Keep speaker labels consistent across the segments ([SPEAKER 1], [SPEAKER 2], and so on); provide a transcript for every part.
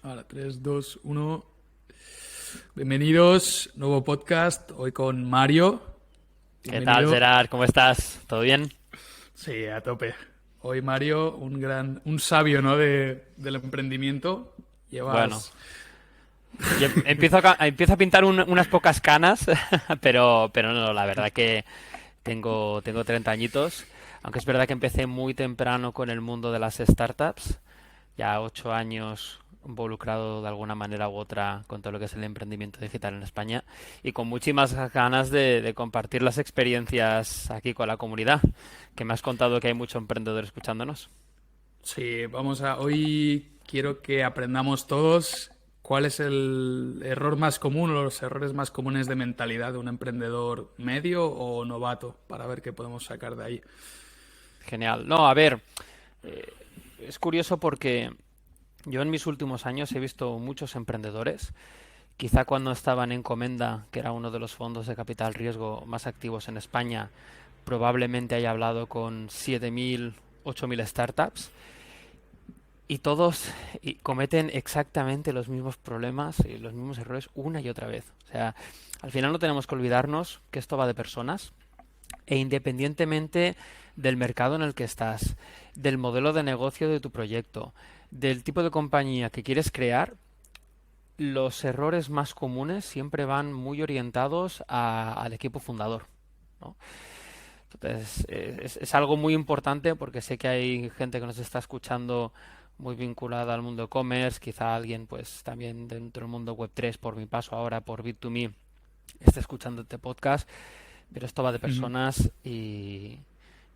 [SPEAKER 1] Ahora, 3, 2, 1. Bienvenidos, nuevo podcast, hoy con Mario.
[SPEAKER 2] ¿Qué tal,
[SPEAKER 1] Bienvenido.
[SPEAKER 2] Gerard? ¿Cómo estás? ¿Todo bien?
[SPEAKER 1] Sí, a tope. Hoy Mario, un sabio, ¿no? Del emprendimiento.
[SPEAKER 2] Bueno,
[SPEAKER 1] Llevas...
[SPEAKER 2] yo empiezo a pintar unas pocas canas, pero no, la verdad que tengo 30 añitos, aunque es verdad que empecé muy temprano con el mundo de las startups, ya 8 años involucrado de alguna manera u otra con todo lo que es el emprendimiento digital en España y con muchísimas ganas de compartir las experiencias aquí con la comunidad, que me has contado que hay mucho emprendedor escuchándonos.
[SPEAKER 1] Sí, Hoy quiero que aprendamos todos cuál es el error más común o los errores más comunes de mentalidad de un emprendedor medio o novato, para ver qué podemos sacar de ahí.
[SPEAKER 2] Genial. No, a ver, eh, es curioso porque yo en mis últimos años he visto muchos emprendedores, quizá cuando estaban en Comenda, que era uno de los fondos de capital riesgo más activos en España, probablemente haya hablado con 7.000, 8.000 startups y todos cometen exactamente los mismos problemas y los mismos errores una y otra vez. O sea, al final no tenemos que olvidarnos que esto va de personas e independientemente del mercado en el que estás, del modelo de negocio de tu proyecto, del tipo de compañía que quieres crear, los errores más comunes siempre van muy orientados al equipo fundador, ¿no? Entonces, es algo muy importante porque sé que hay gente que nos está escuchando muy vinculada al mundo e-commerce, quizá alguien pues también dentro del mundo Web3 por mi paso ahora por Bit2Me esté escuchando este podcast, pero esto va de
[SPEAKER 1] Ujú.
[SPEAKER 2] personas y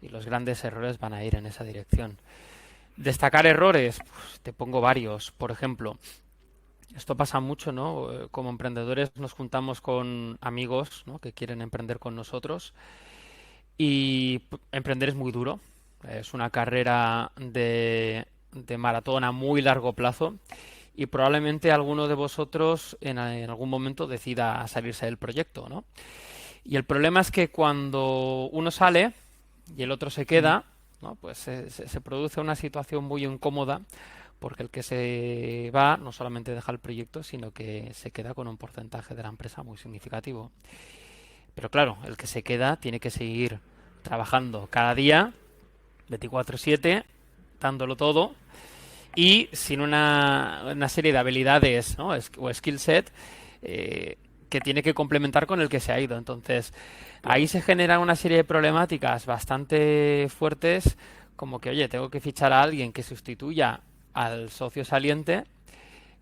[SPEAKER 2] los grandes errores van a ir en esa dirección. Destacar errores, pues, te pongo varios. Por ejemplo, esto pasa mucho, ¿no? Como emprendedores nos juntamos con amigos, ¿no? Que quieren emprender con nosotros y emprender es muy duro. Es una carrera de maratón a muy largo plazo y probablemente alguno de vosotros en algún momento decida salirse del proyecto, ¿no? Y el problema es que cuando uno sale y el otro se
[SPEAKER 1] Ujú.
[SPEAKER 2] queda, ¿no? Pues se produce una situación muy incómoda porque el que se va no solamente deja el proyecto, sino que se queda con un porcentaje de la empresa muy significativo. Pero claro, el que se queda tiene que seguir trabajando cada día, 24/7, dándolo todo, y sin una serie de habilidades, ¿no? O skill set que tiene que complementar con el que se ha ido. Entonces, ahí
[SPEAKER 1] Claro.
[SPEAKER 2] se generan una serie de problemáticas bastante fuertes, como que, oye, tengo que fichar a alguien que sustituya al socio saliente,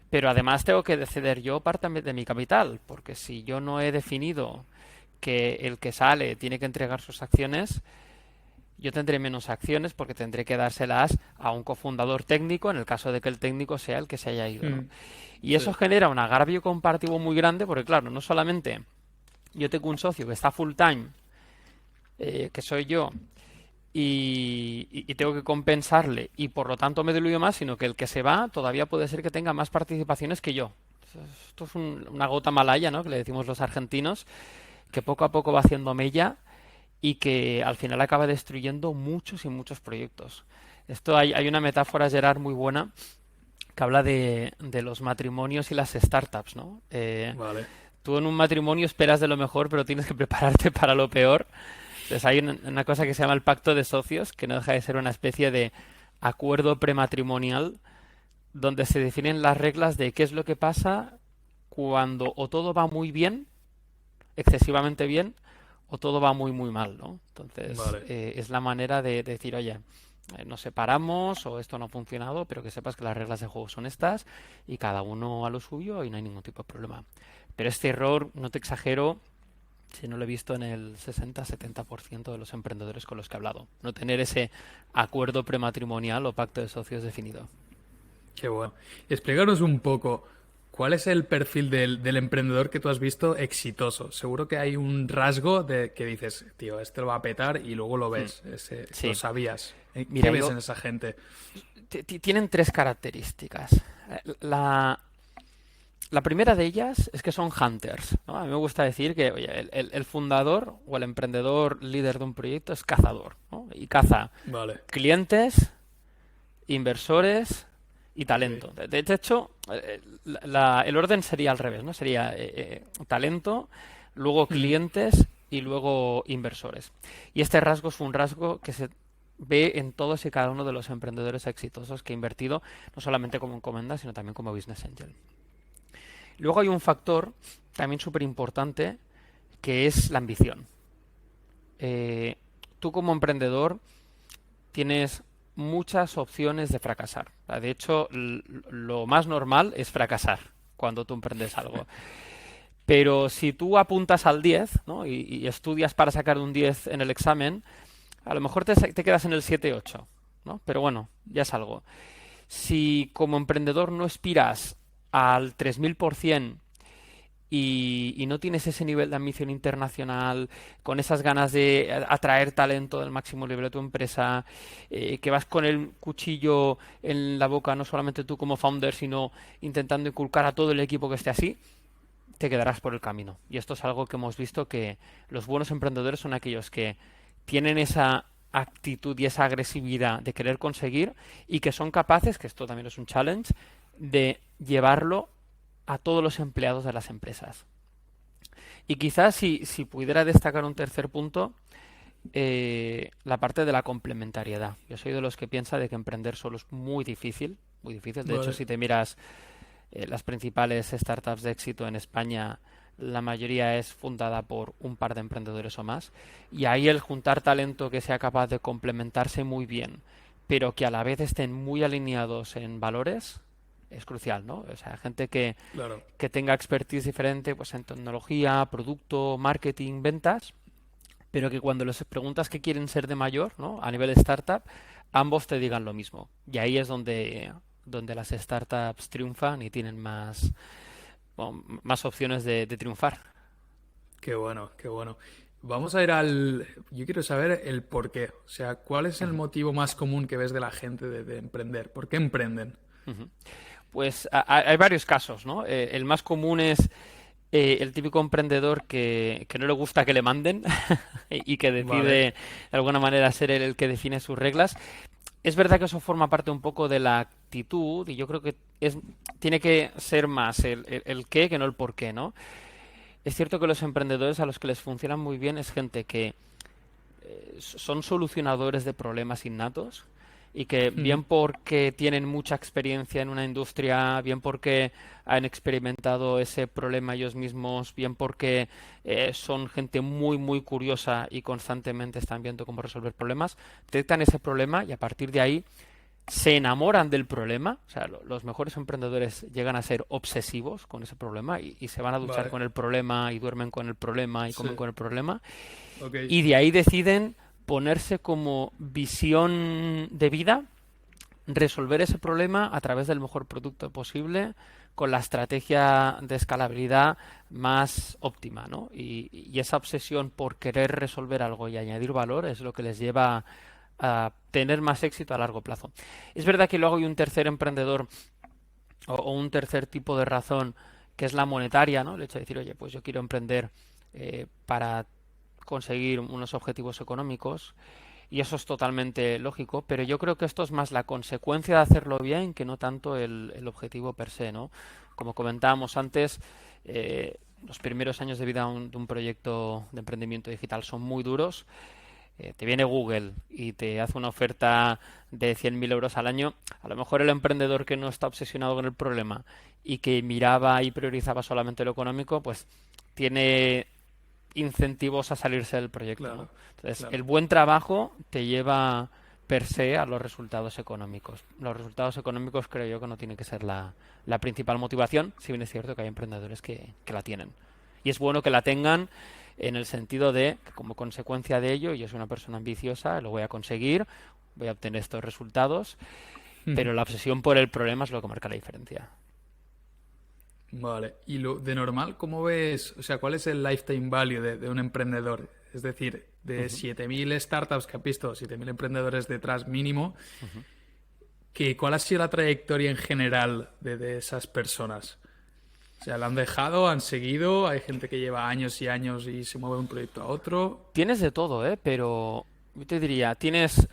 [SPEAKER 2] pero además tengo que ceder yo parte de mi capital, porque si yo no he definido que el que sale tiene que entregar sus acciones, yo tendré menos acciones porque tendré que dárselas a un cofundador técnico en el caso de que el técnico sea el que se haya ido, ¿no?
[SPEAKER 1] Mm.
[SPEAKER 2] Y eso
[SPEAKER 1] Sí.
[SPEAKER 2] genera un agravio comparativo muy grande porque, claro, no solamente yo tengo un socio que está full time, que soy yo, y tengo que compensarle y por lo tanto me diluyo más, sino que el que se va todavía puede ser que tenga más participaciones que yo. Esto es una gota malaya, ¿no? Que le decimos los argentinos, que poco a poco va haciendo mella y que al final acaba destruyendo muchos y muchos proyectos. Esto hay una metáfora, Gerard, muy buena que habla de los matrimonios y las startups, ¿no?
[SPEAKER 1] Vale.
[SPEAKER 2] Tú en un matrimonio esperas de lo mejor, pero tienes que prepararte para lo peor. Entonces hay una cosa que se llama el pacto de socios, que no deja de ser una especie de acuerdo prematrimonial donde se definen las reglas de qué es lo que pasa cuando o todo va muy bien, excesivamente bien, o todo va muy muy mal, ¿no? Entonces
[SPEAKER 1] Vale.
[SPEAKER 2] es la manera de decir, oye, nos separamos o esto no ha funcionado, pero que sepas que las reglas de juego son estas y cada uno a lo suyo y no hay ningún tipo de problema. Pero este error, no te exagero, si no lo he visto en el 60-70% de los emprendedores con los que he hablado. No tener ese acuerdo prematrimonial o pacto de socios definido.
[SPEAKER 1] Qué bueno. Explícanos un poco, ¿cuál es el perfil del emprendedor que tú has visto exitoso? Seguro que hay un rasgo de que dices, tío, este lo va a petar y luego lo
[SPEAKER 2] Hmm.
[SPEAKER 1] ves, lo
[SPEAKER 2] Sí,
[SPEAKER 1] sabías. ¿Qué
[SPEAKER 2] mira,
[SPEAKER 1] ves en esa gente?
[SPEAKER 2] tienen tres características. La, la primera de ellas es que son hunters, ¿no? A mí me gusta decir que oye, el fundador o el emprendedor líder de un proyecto es cazador, ¿no? Y caza
[SPEAKER 1] Vale.
[SPEAKER 2] clientes, inversores y
[SPEAKER 1] Ok.
[SPEAKER 2] talento. De hecho, el orden sería al revés, ¿no? Sería talento, luego
[SPEAKER 1] Mm.
[SPEAKER 2] clientes y luego inversores. Y este rasgo es un rasgo que se ve en todos y cada uno de los emprendedores exitosos que he invertido, no solamente como encomenda, sino también como business angel. Luego hay un factor también súper importante que es la ambición. Eh, Tú como emprendedor tienes muchas opciones de fracasar. De hecho, lo más normal es fracasar cuando tú emprendes algo. Pero si tú apuntas al 10, ¿no? y estudias para sacar un 10 en el examen, a lo mejor te quedas en el 7-8, ¿no? Pero bueno, ya es algo. Si como emprendedor no aspiras al 3000% y no tienes ese nivel de ambición internacional, con esas ganas de atraer talento del máximo nivel de tu empresa, que vas con el cuchillo en la boca, no solamente tú como founder, sino intentando inculcar a todo el equipo que esté así, te quedarás por el camino. Y esto es algo que hemos visto que los buenos emprendedores son aquellos que tienen esa actitud y esa agresividad de querer conseguir y que son capaces, que esto también es un challenge, de llevarlo a todos los empleados de las empresas. Y quizás si pudiera destacar un tercer punto, la parte de la complementariedad. Yo soy de los que piensa de que emprender solo es muy difícil, muy difícil. De hecho,
[SPEAKER 1] Vale.
[SPEAKER 2] si te miras las principales startups de éxito en España, la mayoría es fundada por un par de emprendedores o más. Y ahí el juntar talento que sea capaz de complementarse muy bien, pero que a la vez estén muy alineados en valores, es crucial, ¿no? O sea, gente
[SPEAKER 1] Claro.
[SPEAKER 2] que tenga expertise diferente pues en tecnología, producto, marketing, ventas, pero que cuando les preguntas qué quieren ser de mayor, ¿no? A nivel startup, ambos te digan lo mismo. Y ahí es donde las startups triunfan y tienen bueno, más opciones de triunfar.
[SPEAKER 1] Qué bueno, qué bueno. Vamos a ir al... Yo quiero saber el por qué. O sea, ¿cuál es el
[SPEAKER 2] Ujú,
[SPEAKER 1] motivo más común que ves de la gente de emprender? ¿Por qué emprenden?
[SPEAKER 2] ujú. Pues hay varios casos, ¿no? El más común es el típico emprendedor que no le gusta que le manden y que decide
[SPEAKER 1] Vale.
[SPEAKER 2] de alguna manera ser el que define sus reglas. Es verdad que eso forma parte un poco de la actitud y yo creo que tiene que ser más el qué que no el por qué, ¿no? Es cierto que los emprendedores a los que les funcionan muy bien es gente que son solucionadores de problemas innatos y que
[SPEAKER 1] Mm.
[SPEAKER 2] bien porque tienen mucha experiencia en una industria, bien porque han experimentado ese problema ellos mismos, bien porque son gente muy muy curiosa y constantemente están viendo cómo resolver problemas, detectan ese problema y a partir de ahí se enamoran del problema. O sea, los mejores emprendedores llegan a ser obsesivos con ese problema y se van a duchar
[SPEAKER 1] Vale.
[SPEAKER 2] con el problema y duermen con el problema y comen
[SPEAKER 1] Sí.
[SPEAKER 2] con el problema
[SPEAKER 1] Ok.
[SPEAKER 2] y de ahí deciden ponerse como visión de vida, resolver ese problema a través del mejor producto posible, con la estrategia de escalabilidad más óptima, ¿no? Y esa obsesión por querer resolver algo y añadir valor es lo que les lleva a tener más éxito a largo plazo. Es verdad que luego hay un tercer emprendedor o un tercer tipo de razón que es la monetaria, ¿no? El hecho de decir, oye, pues yo quiero emprender para conseguir unos objetivos económicos y eso es totalmente lógico, pero yo creo que esto es más la consecuencia de hacerlo bien que no tanto el objetivo per se, ¿no? Como comentábamos antes, los primeros años de vida de un proyecto de emprendimiento digital son muy duros. Te viene Google y te hace una oferta de 100.000 euros al año. A lo mejor el emprendedor que no está obsesionado con el problema y que miraba y priorizaba solamente lo económico, pues tiene incentivos a salirse del proyecto, ¿no?
[SPEAKER 1] Claro.
[SPEAKER 2] Entonces, el
[SPEAKER 1] Claro.
[SPEAKER 2] buen trabajo te lleva per se a los resultados económicos. Los resultados económicos creo yo que no tienen que ser la principal motivación, si bien es cierto que hay emprendedores que la tienen. Y es bueno que la tengan en el sentido de que como consecuencia de ello, yo soy una persona ambiciosa, lo voy a conseguir, voy a obtener estos resultados, pero la obsesión por el problema es lo que marca la diferencia.
[SPEAKER 1] Vale. Y de normal, ¿cómo ves? O sea, ¿cuál es el lifetime value de un emprendedor? Es decir, de
[SPEAKER 2] Ujú,
[SPEAKER 1] 7.000 startups que has visto, 7.000 emprendedores detrás mínimo,
[SPEAKER 2] ujú.
[SPEAKER 1] ¿cuál ha sido la trayectoria en general de esas personas? O sea, ¿la han dejado? ¿Han seguido? ¿Hay gente que lleva años y años y se mueve de un proyecto a otro?
[SPEAKER 2] Tienes de todo, ¿eh? Pero yo te diría, tienes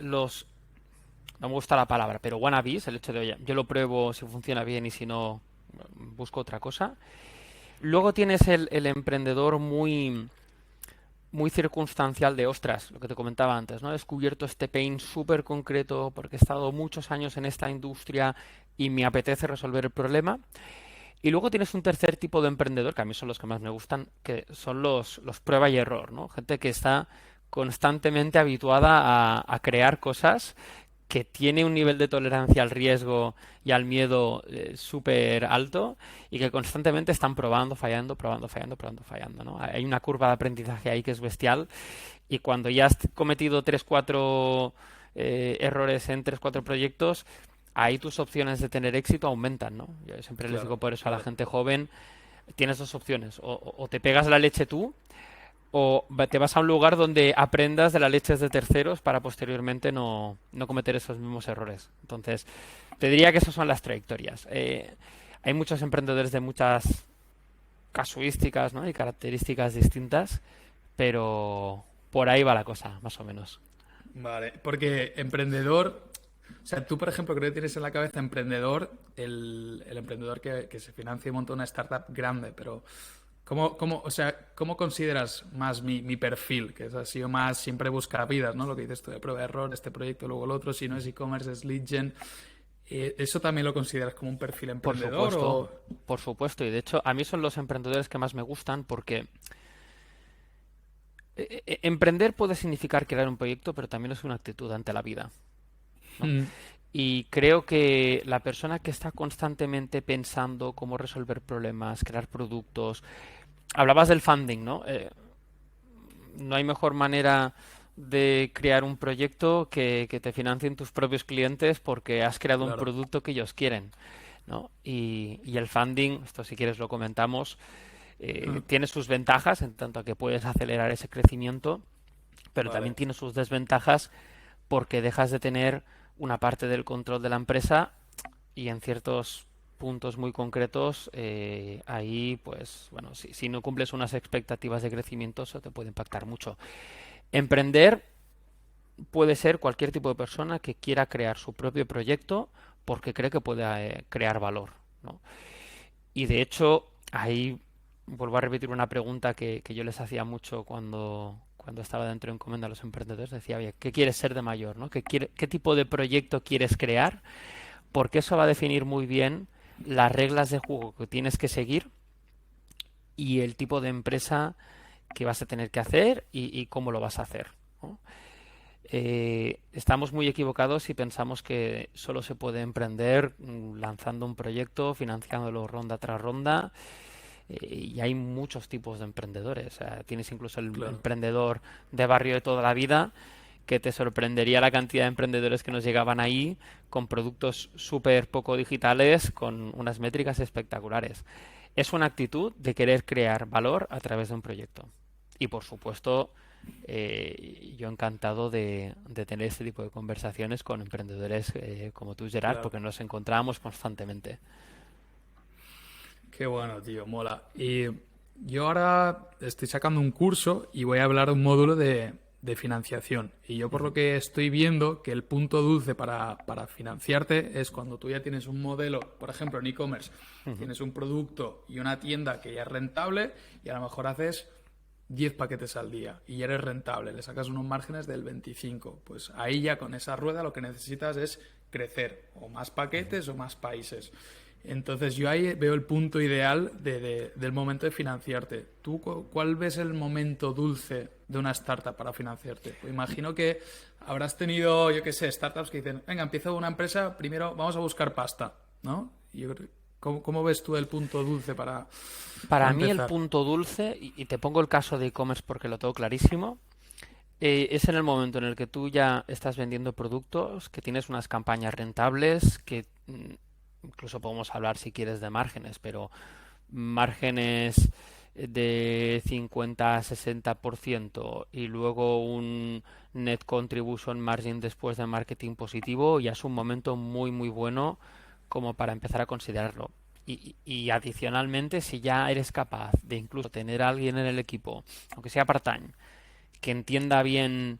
[SPEAKER 2] no me gusta la palabra, pero wannabes, el hecho de, oye, yo lo pruebo si funciona bien y si no, busco otra cosa. Luego tienes el emprendedor muy circunstancial de, ostras, lo que te comentaba antes, ¿no? He descubierto este pain súper concreto porque he estado muchos años en esta industria y me apetece resolver el problema. Y luego tienes un tercer tipo de emprendedor, que a mí son los que más me gustan, que son los prueba y error, ¿no? Gente que está constantemente habituada a crear cosas, que tiene un nivel de tolerancia al riesgo y al miedo súper alto y que constantemente están probando, fallando, probando, fallando, probando, fallando, ¿no? Hay una curva de aprendizaje ahí que es bestial y cuando ya has cometido tres, cuatro errores en tres, cuatro proyectos, ahí tus opciones de tener éxito aumentan, ¿no? Yo siempre les digo
[SPEAKER 1] Claro,
[SPEAKER 2] por eso a la
[SPEAKER 1] claro.
[SPEAKER 2] gente joven, tienes dos opciones, o te pegas la leche tú o te vas a un lugar donde aprendas de las leches de terceros para posteriormente no cometer esos mismos errores. Entonces, te diría que esas son las trayectorias. Hay muchos emprendedores de muchas casuísticas, ¿no? Y características distintas, pero por ahí va la cosa, más o menos.
[SPEAKER 1] Vale, porque emprendedor, o sea, tú por ejemplo creo que tienes en la cabeza emprendedor, el emprendedor que se financia y monta una startup grande, pero o sea, ¿cómo consideras más mi perfil? Que es así o más siempre busca vidas, ¿no? Lo que dices tú de prueba de error, este proyecto, luego el otro, si no es e-commerce, es lead gen. ¿Eso también lo consideras como un perfil
[SPEAKER 2] Por
[SPEAKER 1] emprendedor
[SPEAKER 2] supuesto,
[SPEAKER 1] o...?
[SPEAKER 2] por supuesto. Y de hecho, a mí son los emprendedores que más me gustan porque emprender puede significar crear un proyecto, pero también es una actitud ante la vida, ¿no?
[SPEAKER 1] Mm,
[SPEAKER 2] Y creo que la persona que está constantemente pensando cómo resolver problemas, crear productos. Hablabas del funding, ¿no? No hay mejor manera de crear un proyecto que te financien tus propios clientes porque has creado un
[SPEAKER 1] claro.
[SPEAKER 2] producto que ellos quieren, ¿no? Y el funding, esto si quieres lo comentamos,
[SPEAKER 1] Mm,
[SPEAKER 2] tiene sus ventajas en tanto a que puedes acelerar ese crecimiento, pero
[SPEAKER 1] vale,
[SPEAKER 2] también tiene sus desventajas porque dejas de tener una parte del control de la empresa y en ciertos puntos muy concretos ahí pues bueno si no cumples unas expectativas de crecimiento eso te puede impactar mucho. Emprender puede ser cualquier tipo de persona que quiera crear su propio proyecto porque cree que puede crear valor, ¿no? Y de hecho ahí vuelvo a repetir una pregunta que yo les hacía mucho cuando estaba dentro de Encomenda a los emprendedores. Decía, oye, ¿qué quieres ser de mayor, ¿no? ¿Qué tipo de proyecto quieres crear? Porque eso va a definir muy bien las reglas de juego que tienes que seguir y el tipo de empresa que vas a tener que hacer y cómo lo vas a hacer, ¿no? Estamos muy equivocados si pensamos que solo se puede emprender lanzando un proyecto, financiándolo ronda tras ronda. Y hay muchos tipos de emprendedores. Tienes incluso el
[SPEAKER 1] claro.
[SPEAKER 2] emprendedor de barrio de toda la vida, que te sorprendería la cantidad de emprendedores que nos llegaban ahí con productos súper poco digitales, con unas métricas espectaculares. Es una actitud de querer crear valor a través de un proyecto. Y por supuesto, yo encantado de tener este tipo de conversaciones con emprendedores como tú, Gerard,
[SPEAKER 1] Claro.
[SPEAKER 2] porque nos encontramos constantemente.
[SPEAKER 1] Qué bueno, tío, mola. Y yo ahora estoy sacando un curso y voy a hablar de un módulo de financiación. Y yo por lo que estoy viendo que el punto dulce para financiarte es cuando tú ya tienes un modelo, por ejemplo en e-commerce,
[SPEAKER 2] Ujú.
[SPEAKER 1] tienes un producto y una tienda que ya es rentable y a lo mejor haces 10 paquetes al día y ya eres rentable, le sacas unos márgenes del 25. Pues ahí ya con esa rueda lo que necesitas es crecer, o más paquetes o más países. Entonces yo ahí veo el punto ideal del momento de financiarte. ¿Tú cuál ves el momento dulce de una startup para financiarte? Pues imagino que habrás tenido, yo qué sé, startups que dicen, venga, empiezo una empresa, primero vamos a buscar pasta, ¿no? Y ¿cómo ves tú el punto dulce para
[SPEAKER 2] Para mí el
[SPEAKER 1] empezar?
[SPEAKER 2] punto dulce, y te pongo el caso de e-commerce porque lo tengo clarísimo, es en el momento en el que tú ya estás vendiendo productos, que tienes unas campañas rentables, que incluso podemos hablar si quieres de márgenes, pero márgenes de 50 a 60% y luego un net contribution margin después de marketing positivo, ya es un momento muy muy bueno como para empezar a considerarlo. Y adicionalmente, si ya eres capaz de incluso tener a alguien en el equipo, aunque sea part-time, que entienda bien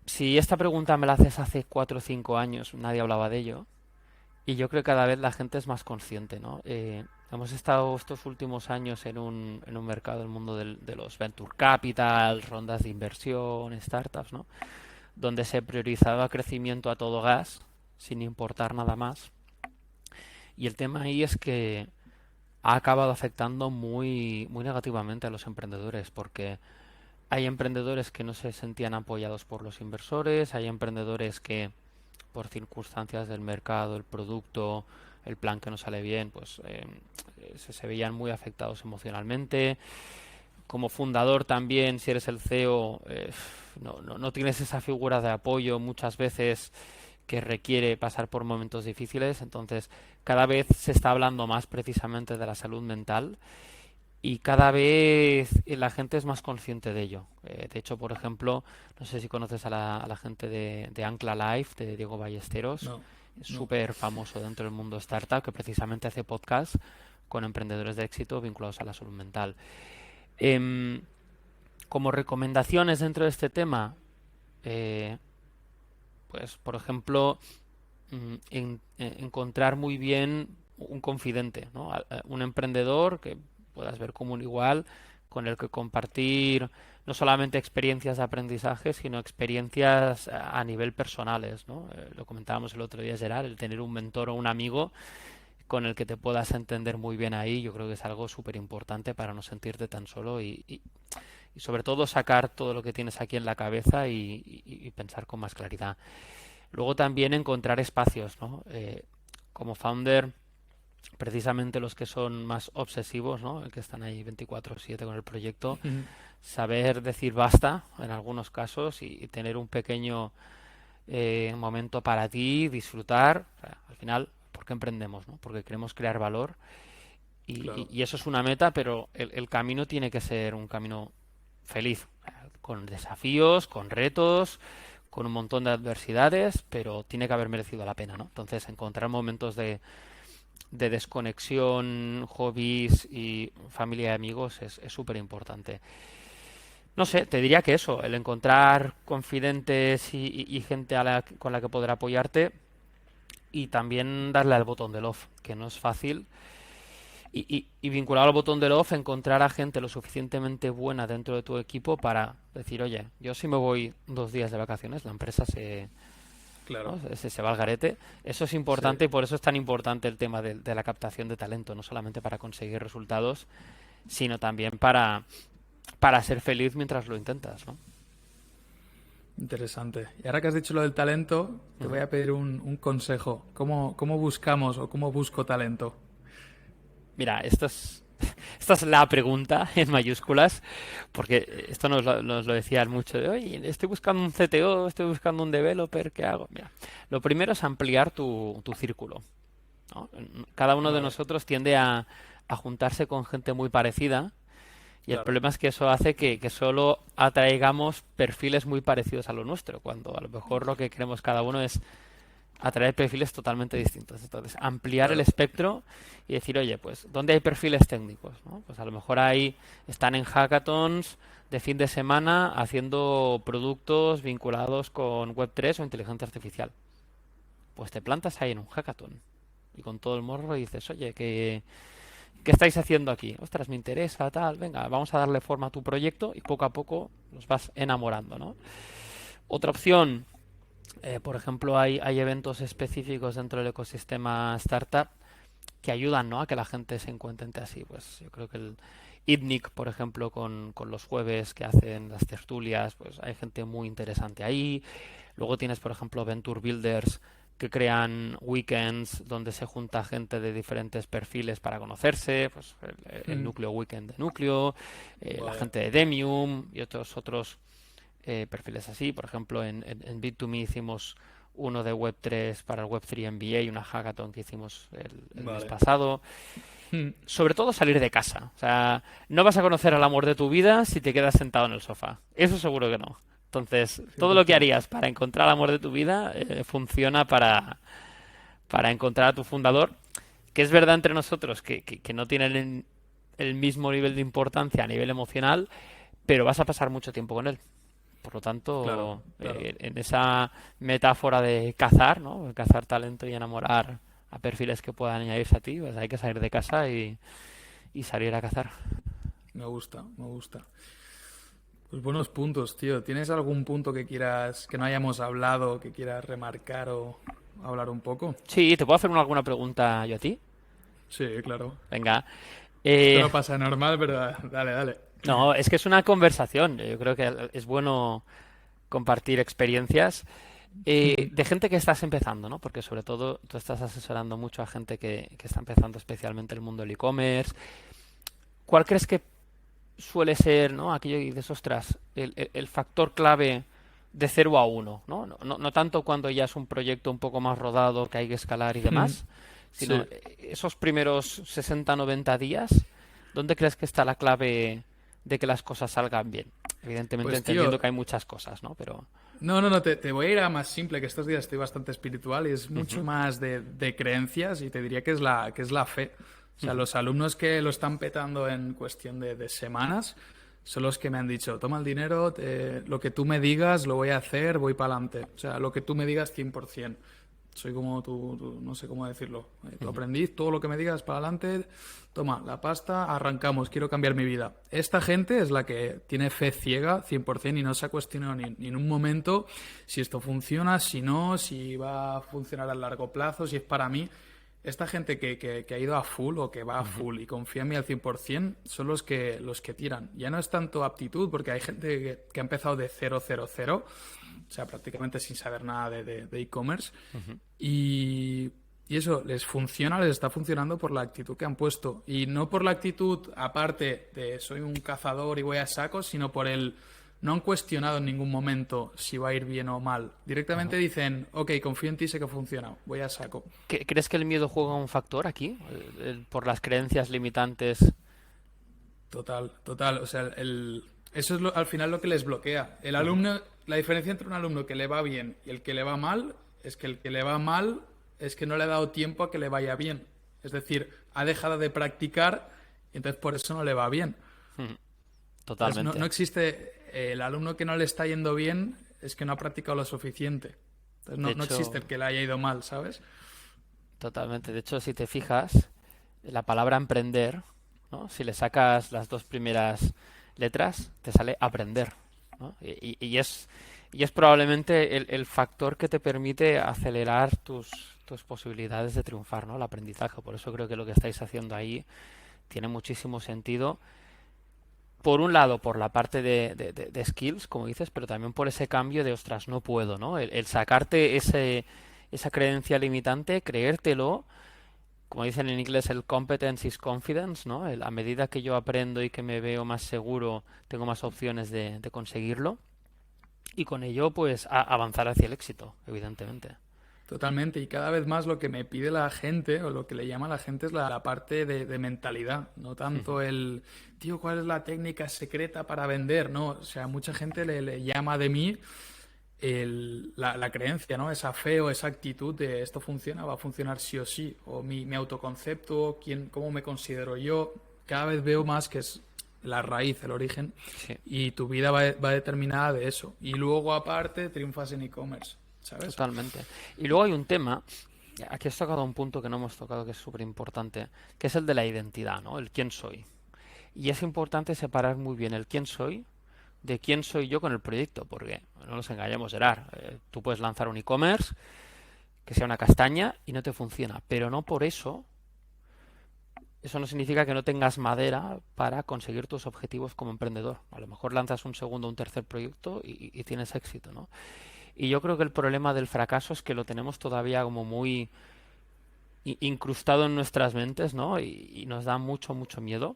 [SPEAKER 2] Si esta pregunta me la haces hace 4 o 5 años, nadie hablaba de ello. Y yo creo que cada vez la gente es más consciente, ¿no? Hemos estado estos últimos años en un mercado, el mundo de los venture capital, rondas de inversión, startups, ¿no? Donde se priorizaba crecimiento a todo gas, sin importar nada más. Y el tema ahí es que ha acabado afectando muy, muy negativamente a los emprendedores, porque hay emprendedores que no se sentían apoyados por los inversores, hay emprendedores que por circunstancias del mercado, el producto, el plan que no sale bien, pues se veían muy afectados emocionalmente. Como fundador también, si eres el CEO, no tienes esa figura de apoyo muchas veces que requiere pasar por momentos difíciles. Entonces, cada vez se está hablando más precisamente de la salud mental y cada vez la gente es más consciente de ello. De hecho, por ejemplo, no sé si conoces a la gente de Ancla Life, de Diego Ballesteros.
[SPEAKER 1] No,
[SPEAKER 2] Es
[SPEAKER 1] no.
[SPEAKER 2] súper famoso dentro del mundo startup, que precisamente hace podcast con emprendedores de éxito vinculados a la salud mental. Em, Como recomendaciones dentro de este tema, eh, pues, por ejemplo, encontrar muy bien un confidente, ¿no? Un emprendedor que puedas ver como un igual, con el que compartir no solamente experiencias de aprendizaje, sino experiencias a nivel personales, ¿no? Lo comentábamos el otro día, Gerard, el tener un mentor o un amigo con el que te puedas entender muy bien ahí, yo creo que es algo súper importante para no sentirte tan solo y sobre todo sacar todo lo que tienes aquí en la cabeza y pensar con más claridad. Luego también encontrar espacios, ¿no? Como founder, precisamente los que son más obsesivos, ¿no? Que están ahí 24/7 con el proyecto, saber decir basta en algunos casos y tener un pequeño momento para ti, disfrutar. O sea, al final, ¿por qué emprendemos, no? Porque queremos crear valor
[SPEAKER 1] Claro.
[SPEAKER 2] y eso es una meta, pero el camino tiene que ser un camino feliz, con desafíos, con retos, con un montón de adversidades, pero tiene que haber merecido la pena, ¿no? Entonces, encontrar momentos de desconexión, hobbies y familia y amigos es súper importante. No sé, te diría que eso, el encontrar confidentes y gente con la que poder apoyarte y también darle al botón de love, que no es fácil. Y vinculado al botón de love, encontrar a gente lo suficientemente buena dentro de tu equipo para decir, oye, yo si me voy 2 días de vacaciones, la empresa
[SPEAKER 1] Claro.
[SPEAKER 2] ¿no? Se va al garete. Eso es
[SPEAKER 1] Sí.
[SPEAKER 2] importante y por eso es tan importante el tema de la captación de talento, no solamente para conseguir resultados, sino también para ser feliz mientras lo intentas, ¿no?
[SPEAKER 1] Interesante. Y ahora que has dicho lo del talento, te voy
[SPEAKER 2] Ujú.
[SPEAKER 1] a pedir un consejo. ¿Cómo buscamos o cómo busco talento?
[SPEAKER 2] Mira, esta es la pregunta en mayúsculas, porque esto nos lo decían mucho de, oye, estoy buscando un CTO, estoy buscando un developer, ¿qué hago? Mira, lo primero es ampliar tu círculo, ¿no? Cada uno de
[SPEAKER 1] Vale,
[SPEAKER 2] nosotros tiende a juntarse con gente muy parecida. Y el
[SPEAKER 1] claro.
[SPEAKER 2] problema es que eso hace que solo atraigamos perfiles muy parecidos a lo nuestro, cuando a lo mejor lo que queremos cada uno es atraer perfiles totalmente distintos. Entonces, ampliar el
[SPEAKER 1] Claro.
[SPEAKER 2] espectro y decir, oye, pues, ¿dónde hay perfiles técnicos? ¿No? Pues a lo mejor ahí están en hackathons de fin de semana haciendo productos vinculados con Web3 o inteligencia artificial. Pues te plantas ahí en un hackathon y con todo el morro y dices, oye, ¿qué estáis haciendo aquí? Ostras, me interesa, tal, venga, vamos a darle forma a tu proyecto y poco a poco los vas enamorando, ¿no? Otra opción, por ejemplo, hay eventos específicos dentro del ecosistema startup que ayudan, ¿no? A que la gente se encuentre entre así. Pues yo creo que el ITNIC, por ejemplo, con los jueves que hacen las tertulias, pues hay gente muy interesante ahí. Luego tienes, por ejemplo, Venture Builders que crean weekends donde se junta gente de diferentes perfiles para conocerse, pues el
[SPEAKER 1] Mm,
[SPEAKER 2] núcleo weekend de núcleo, la
[SPEAKER 1] vaya.
[SPEAKER 2] gente de Demium y otros perfiles así. Por ejemplo, en Bit2Me hicimos uno de Web3 para el Web3 MBA y una hackathon que hicimos el mes
[SPEAKER 1] Vale.
[SPEAKER 2] pasado.
[SPEAKER 1] Mm,
[SPEAKER 2] Sobre todo salir de casa. O sea, no vas a conocer al amor de tu vida si te quedas sentado en el sofá. Eso seguro que no. Entonces, todo lo que
[SPEAKER 1] 100%.
[SPEAKER 2] harías para encontrar al amor de tu vida funciona para encontrar a tu fundador, que es verdad entre nosotros que no tienen el mismo nivel de importancia a nivel emocional, pero vas a pasar mucho tiempo con él. Por lo
[SPEAKER 1] Claro,
[SPEAKER 2] tanto,
[SPEAKER 1] claro.
[SPEAKER 2] en esa metáfora de cazar, ¿no? Cazar talento y enamorar a perfiles que puedan añadirse a ti, pues hay que salir de casa y salir a cazar.
[SPEAKER 1] Me gusta, me gusta. Pues buenos puntos, tío. ¿Tienes algún punto que quieras, que no hayamos hablado, que quieras remarcar o hablar un poco?
[SPEAKER 2] Sí, ¿te puedo hacer alguna pregunta yo a ti?
[SPEAKER 1] Sí, claro.
[SPEAKER 2] Venga.
[SPEAKER 1] Esto
[SPEAKER 2] Eh,
[SPEAKER 1] no pasa normal, pero dale, dale.
[SPEAKER 2] no, es que es una conversación. Yo creo que es bueno compartir experiencias de gente que estás empezando, ¿no? Porque sobre todo tú estás asesorando mucho a gente que está empezando, especialmente el mundo del e-commerce. ¿Cuál crees que suele ser, ¿no? Aquello que dices, ostras, el factor clave de 0 a 1, ¿no? No tanto cuando ya es un proyecto un poco más rodado, que hay que escalar y demás, sino
[SPEAKER 1] Sí.
[SPEAKER 2] esos primeros 60 o 90 días, ¿dónde crees que está la clave de que las cosas salgan bien? Evidentemente
[SPEAKER 1] Pues
[SPEAKER 2] entendiendo
[SPEAKER 1] tío,
[SPEAKER 2] que hay muchas cosas, ¿no? Pero...
[SPEAKER 1] no, te voy a ir a más simple, que estos días estoy bastante espiritual y es mucho
[SPEAKER 2] Ujú,
[SPEAKER 1] más de creencias y te diría que es la fe. O sea,
[SPEAKER 2] ujú,
[SPEAKER 1] los alumnos que lo están petando en cuestión de semanas son los que me han dicho, toma el dinero, lo que tú me digas lo voy a hacer, voy para adelante. O sea, lo que tú me digas 100%. Soy como no sé cómo decirlo. Tu
[SPEAKER 2] ujú,
[SPEAKER 1] aprendiz, todo lo que me digas para adelante, toma la pasta, arrancamos, quiero cambiar mi vida. Esta gente es la que tiene fe ciega 100% y no se ha cuestionado ni en un momento si esto funciona, si no, si va a funcionar a largo plazo, si es para mí. Esta gente que ha ido a full o que va a
[SPEAKER 2] ujú.
[SPEAKER 1] full y confía en mí al 100% son los que tiran. Ya no es tanto aptitud, porque hay gente que ha empezado de 000, o sea, prácticamente sin saber nada de e-commerce. Y, y eso les funciona, les está funcionando por la actitud que han puesto. Y no por la actitud aparte de soy un cazador y voy a saco, sino por el no han cuestionado en ningún momento si va a ir bien o mal. Directamente dicen, ok, confío en ti, sé que funciona, voy a saco.
[SPEAKER 2] ¿Crees que el miedo juega un factor aquí? Por las creencias limitantes.
[SPEAKER 1] Total, total. O sea, eso es al final lo que les bloquea. El alumno, la diferencia entre un alumno que le va bien y el que le va mal es que el que le va mal es que no le ha dado tiempo a que le vaya bien. Es decir, ha dejado de practicar y entonces por eso no le va bien.
[SPEAKER 2] Ujú,
[SPEAKER 1] Entonces no
[SPEAKER 2] totalmente.
[SPEAKER 1] existe el alumno que no le está yendo bien es que no ha practicado lo suficiente. Entonces
[SPEAKER 2] De
[SPEAKER 1] no existe
[SPEAKER 2] hecho,
[SPEAKER 1] el que le haya ido mal, ¿sabes?
[SPEAKER 2] totalmente. De hecho, si te fijas, la palabra emprender, ¿no? Si le sacas las dos primeras letras, te sale aprender, ¿no? Y es probablemente el factor que te permite acelerar tus posibilidades de triunfar, ¿no? El aprendizaje. Por eso creo que lo que estáis haciendo ahí tiene muchísimo sentido. Por un lado, por la parte de skills, como dices, pero también por ese cambio de, ostras, no puedo, ¿no? El sacarte esa creencia limitante, creértelo, como dicen en inglés, el competence is confidence, ¿no? A medida que yo aprendo y que me veo más seguro, tengo más opciones de conseguirlo. Y con ello, pues, avanzar hacia el éxito, evidentemente.
[SPEAKER 1] Totalmente, y cada vez más lo que me pide la gente, o lo que le llama a la gente, es la parte de mentalidad, no tanto el, tío, ¿cuál es la técnica secreta para vender? No, o sea, mucha gente le llama de mí la creencia, ¿no? Esa fe o esa actitud de esto funciona, va a funcionar sí o sí, o mi autoconcepto, cómo me considero yo, cada vez veo más que es la raíz, el origen,
[SPEAKER 2] Sí,
[SPEAKER 1] y tu vida va determinada de eso. Y luego, aparte, triunfas en e-commerce, ¿sabes?
[SPEAKER 2] totalmente. Y luego hay un tema, aquí has tocado un punto que no hemos tocado, que es súper importante, que es el de la identidad, ¿no? El quién soy. Y es importante separar muy bien el quién soy de quién soy yo con el proyecto, porque no nos engañemos, Gerard. Tú puedes lanzar un e-commerce que sea una castaña y no te funciona, pero no por eso. Eso no significa que no tengas madera para conseguir tus objetivos como emprendedor. A lo mejor lanzas un segundo o un tercer proyecto y tienes éxito, ¿no? Y yo creo que el problema del fracaso es que lo tenemos todavía como muy incrustado en nuestras mentes, ¿no? Y nos da mucho, mucho miedo.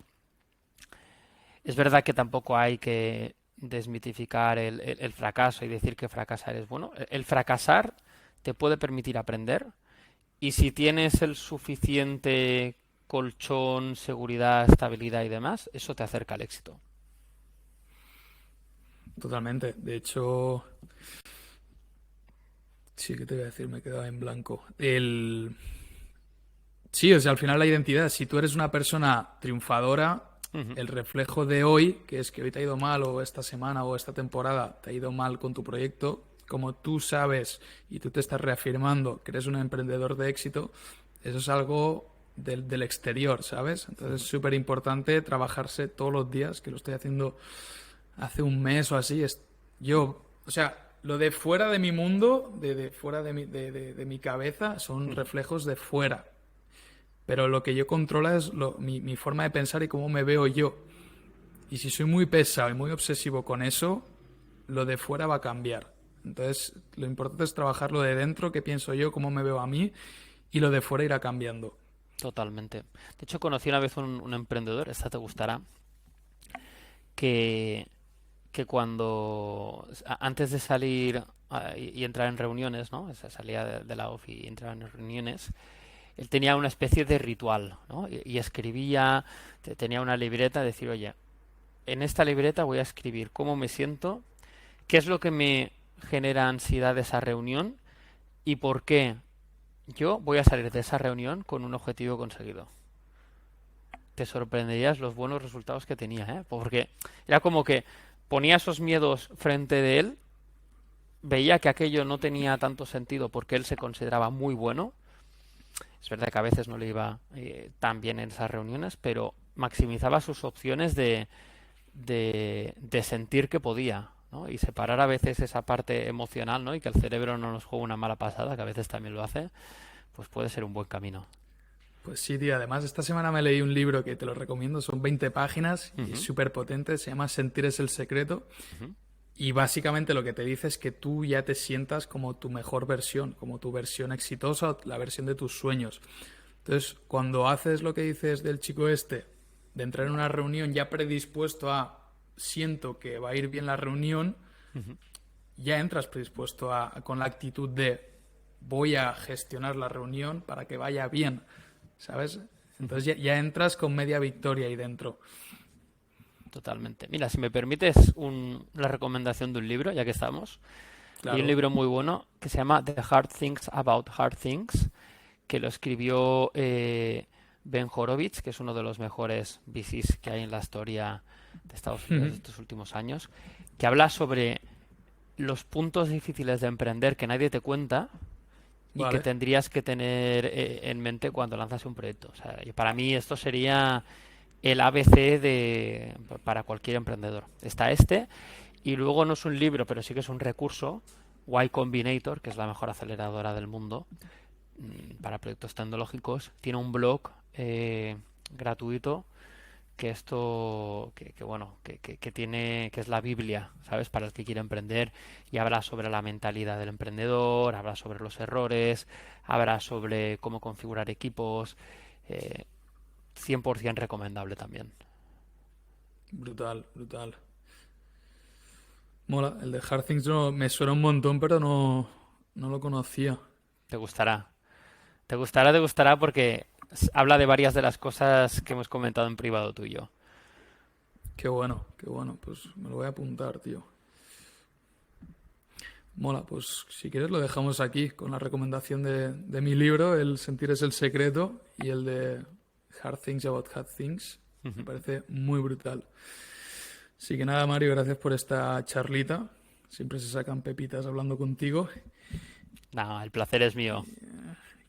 [SPEAKER 2] Es verdad que tampoco hay que desmitificar el fracaso y decir que fracasar es bueno. El fracasar te puede permitir aprender y si tienes el suficiente colchón, seguridad, estabilidad y demás, eso te acerca al éxito.
[SPEAKER 1] Totalmente. De hecho, sí que te voy a decir, me he quedado en blanco. Sí, o sea, al final la identidad, si tú eres una persona triunfadora,
[SPEAKER 2] Ujú.
[SPEAKER 1] el reflejo de hoy, que es que hoy te ha ido mal o esta semana o esta temporada te ha ido mal con tu proyecto, como tú sabes y tú te estás reafirmando que eres un emprendedor de éxito, eso es algo del exterior, ¿sabes? Entonces es súper importante trabajarse todos los días, que lo estoy haciendo hace un mes o así. Yo, o sea, lo de fuera de mi mundo, de fuera de mi cabeza, son reflejos de fuera. Pero lo que yo controla es mi forma de pensar y cómo me veo yo. Y si soy muy pesado y muy obsesivo con eso, lo de fuera va a cambiar. Entonces, lo importante es trabajar lo de dentro, qué pienso yo, cómo me veo a mí, y lo de fuera irá cambiando.
[SPEAKER 2] Totalmente. De hecho, conocí una vez un emprendedor, esta te gustará, que, que cuando, antes de salir y entrar en reuniones, ¿no? O sea, salía de la ofi y entraba en reuniones, él tenía una especie de ritual, ¿no? Y escribía, tenía una libreta, de decir, oye, en esta libreta voy a escribir cómo me siento, qué es lo que me genera ansiedad de esa reunión y por qué yo voy a salir de esa reunión con un objetivo conseguido. Te sorprenderías los buenos resultados que tenía, ¿eh? Porque era como que ponía esos miedos frente de él, veía que aquello no tenía tanto sentido porque él se consideraba muy bueno. Es verdad que a veces no le iba tan bien en esas reuniones, pero maximizaba sus opciones de sentir que podía, ¿no? Y separar a veces esa parte emocional, ¿no? Y que el cerebro no nos juegue una mala pasada, que a veces también lo hace, pues puede ser un buen camino.
[SPEAKER 1] Pues sí, tío. Además, esta semana me leí un libro que te lo recomiendo, son 20 páginas y es
[SPEAKER 2] Ujú,
[SPEAKER 1] súper potente, se llama Sentir es el secreto.
[SPEAKER 2] ujú.
[SPEAKER 1] Y básicamente lo que te dice es que tú ya te sientas como tu mejor versión, como tu versión exitosa, la versión de tus sueños. Entonces, cuando haces lo que dices del chico este, de entrar en una reunión ya predispuesto a siento que va a ir bien la reunión, ya entras predispuesto con la actitud de voy a gestionar la reunión para que vaya bien, ¿sabes? Entonces ya entras con media victoria ahí dentro.
[SPEAKER 2] Totalmente. Mira, si me permites la recomendación de un libro, ya que estamos. Hay un
[SPEAKER 1] Claro.
[SPEAKER 2] libro muy bueno que se llama The Hard Things About Hard Things, que lo escribió Ben Horowitz, que es uno de los mejores VCs que hay en la historia de Estados Unidos de estos últimos años, que habla sobre los puntos difíciles de emprender que nadie te cuenta y que
[SPEAKER 1] Vale.
[SPEAKER 2] tendrías que tener en mente cuando lanzas un proyecto. O sea, y para mí esto sería el ABC para cualquier emprendedor. Está este, y luego no es un libro, pero sí que es un recurso, Y Combinator, que es la mejor aceleradora del mundo para proyectos tecnológicos. Tiene un blog gratuito que tiene, que es la Biblia, ¿sabes? Para el que quiere emprender, y habla sobre la mentalidad del emprendedor, habla sobre los errores, habla sobre cómo configurar equipos, eh, 100% recomendable también.
[SPEAKER 1] Brutal, brutal. Mola, el de Hard Things no, me suena un montón, pero no lo conocía.
[SPEAKER 2] Te gustará. Te gustará porque habla de varias de las cosas que hemos comentado en privado tú y yo.
[SPEAKER 1] Qué bueno, qué bueno. Pues me lo voy a apuntar, tío. Mola, pues si quieres lo dejamos aquí con la recomendación de mi libro, El sentir es el secreto, y el de Hard Things About Hard Things. Me
[SPEAKER 2] Ujú.
[SPEAKER 1] parece muy brutal. Así que nada, Mario, gracias por esta charlita. Siempre se sacan pepitas hablando contigo.
[SPEAKER 2] No, el placer es mío.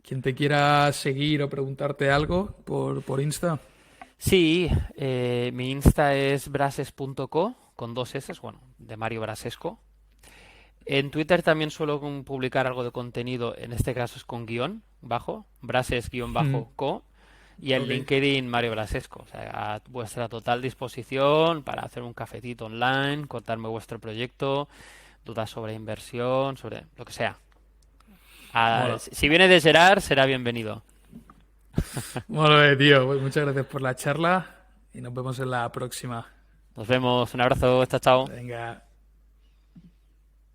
[SPEAKER 1] Quien te quiera seguir o preguntarte algo por Insta.
[SPEAKER 2] Sí, mi Insta es brases.co con dos S, bueno, de Mario Brasesco. En Twitter también suelo publicar algo de contenido, en este caso es con guión bajo, brases-co, y en
[SPEAKER 1] Ok,
[SPEAKER 2] LinkedIn Mario Brasesco. O sea, a vuestra total disposición para hacer un cafetito online, contarme vuestro proyecto, dudas sobre inversión, sobre lo que sea.
[SPEAKER 1] mola.
[SPEAKER 2] Si viene de Gerard, será bienvenido.
[SPEAKER 1] Mola, tío. Pues muchas gracias por la charla y nos vemos en la próxima.
[SPEAKER 2] Nos vemos, un abrazo, chao, chao.
[SPEAKER 1] Venga.